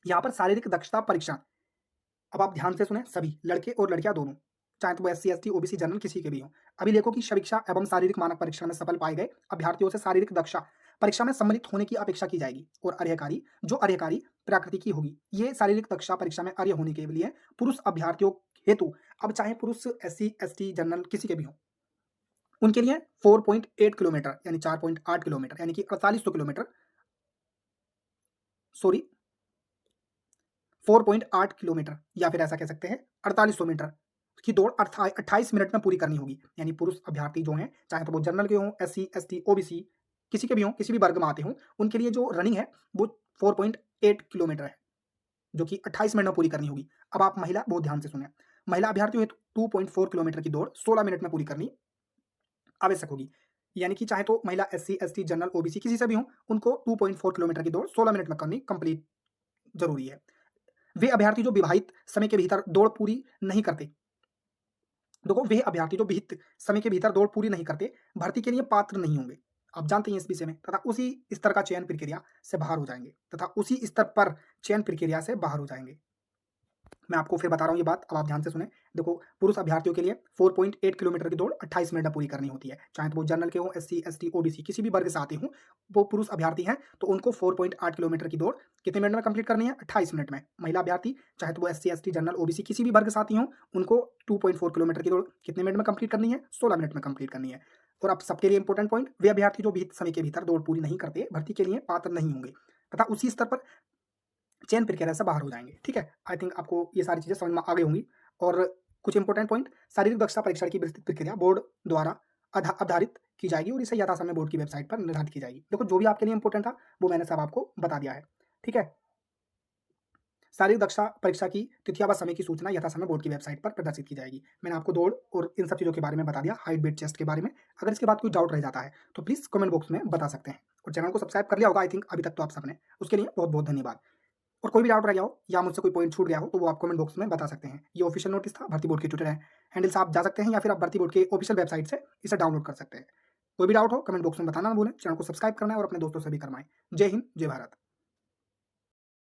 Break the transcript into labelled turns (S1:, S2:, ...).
S1: यहाँ पर शारीरिक दक्षता परीक्षण, अब आप ध्यान से सुने, सभी लड़के और लड़कियां दोनों, चाहे तो वो एससी, एसटी, ओबीसी, जनरल किसी के भी हों, अभिलेखों की समीक्षा एवं शारीरिक मानक परीक्षण में सफल पाए गए अभ्यर्थियों से शारीरिक दक्षा परीक्षा में सम्मिलित होने की अपेक्षा की जाएगी। और अर्हकारी, जो अर्हकारी प्रकृति की होगी, ये शारीरिक दक्षा परीक्षा में अर्ह होने के लिए पुरुष अभ्यर्थियों हेतु, अब चाहे पुरुष एससी, एसटी, जनरल किसी के भी हों, उनके लिए 4.8 किलोमीटर यानी 4.8 किलोमीटर यानी कि 4800 किलोमीटर, सॉरी 4.8 किलोमीटर या फिर ऐसा कह सकते हैं 4800 मीटर की दौड़ 28 मिनट में पूरी करनी होगी। यानी पुरुष अभ्यर्थी जो हैं, चाहे तो वो जनरल के हों, एससी, एसटी, ओबीसी किसी के भी हों, किसी भी वर्ग में आते हों, उनके लिए जो रनिंग है वो 4.8 किलोमीटर है, जो कि 28 मिनट में पूरी करनी होगी। अब आप महिला, बहुत ध्यान से सुने, महिला अभ्यर्थियों हेतु 2.4 किलोमीटर की दौड़ 16 मिनट में पूरी करनी आवश्यक होगी। यानी कि चाहे तो महिला एससी, एसटी, जनरल, ओबीसी किसी से भी हों, उनको 2.4 किलोमीटर की दौड़ 16 मिनट में करनी कंप्लीट जरूरी है। वे अभ्यर्थी जो विवाहित समय के भीतर दौड़ पूरी नहीं करते, देखो वे अभ्यर्थी जो विहित समय के भीतर दौड़ पूरी नहीं करते, भर्ती के लिए पात्र नहीं होंगे। आप जानते हैं इस विषय में, तथा उसी स्तर का चयन प्रक्रिया से बाहर हो जाएंगे, तथा उसी स्तर पर चयन प्रक्रिया से बाहर हो जाएंगे। मैं आपको फिर बता रहा हूँ ये बात, अब आप ध्यान से सुने। देखो, पुरुष अभ्यर्थियों के लिए 4.8 किलोमीटर की दौड़ 28 मिनट में पूरी करनी होती है, चाहे तो वो जनरल के हो, एससी, एसटी, ओबीसी किसी भी वर्ग से आते हों, वो पुरुष अभ्यर्थी हैं तो उनको 4.8 किलोमीटर की दौड़ कितने मिनट में कंप्लीट करनी है? 28 मिनट में। महिला अभ्यर्थी, चाहे तो वो एससी, एसटी, जनरल, ओबीसी किसी भी वर्ग से आती हों, उनको 2.4 किलोमीटर की दौड़ कितने मिनट में कंप्लीट करनी है? 16 मिनट में कंप्लीट करनी है। और अब सबके लिए इंपॉर्टेंट पॉइंट, वे अभ्यर्थी जो विहित समय के भीतर दौड़ पूरी नहीं करते, भर्ती के लिए पात्र नहीं होंगे, तथा उसी स्तर पर चयन प्रक्रिया से बाहर हो जाएँगे, ठीक है? आई थिंक आपको ये सारी चीज़ें समझ में आ गई होंगी। और कुछ इंपोर्टेंट पॉइंट, शारीरिक दक्षता परीक्षण की विस्तृत प्रक्रिया बोर्ड द्वारा अवधारित की जाएगी और इसे यथासमय बोर्ड की वेबसाइट पर निर्धारित की जाएगी। देखो, जो भी आपके लिए इंपोर्टेंट था, वो मैंने सब आपको बता दिया है, ठीक है? शारीरिक दक्षता परीक्षा की तिथियाँ व समय की सूचना यथासमय बोर्ड की वेबसाइट पर प्रदर्शित की जाएगी। मैंने आपको दौड़ और इन सब चीज़ों के बारे में बता दिया, हाइट, वेट, चेस्ट के बारे में। अगर इसके बाद कोई डाउट रह जाता है, तो प्लीज़ कमेंट बॉक्स में बता सकते हैं। और चैनल को सब्सक्राइब कर लिया होगा आई थिंक अभी तक तो आप सबने, उसके लिए बहुत-बहुत धन्यवाद। और कोई भी डाउट रह गया हो या मुझसे कोई पॉइंट छूट गया हो, तो वो आप कमेंट बॉक्स में बता सकते हैं। ये ऑफिशियल नोटिस था, भर्ती बोर्ड के ट्विटर हैंडल से आप जा सकते हैं, या फिर आप भर्ती बोर्ड के ऑफिशियल वेबसाइट से इसे डाउनलोड कर सकते हैं। कोई भी डाउट हो कमेंट बॉक्स में बताना ना भूलें। चैनल को सब्सक्राइब करना है और अपने दोस्तों से भी करवाएं। जय हिंद, जय भारत।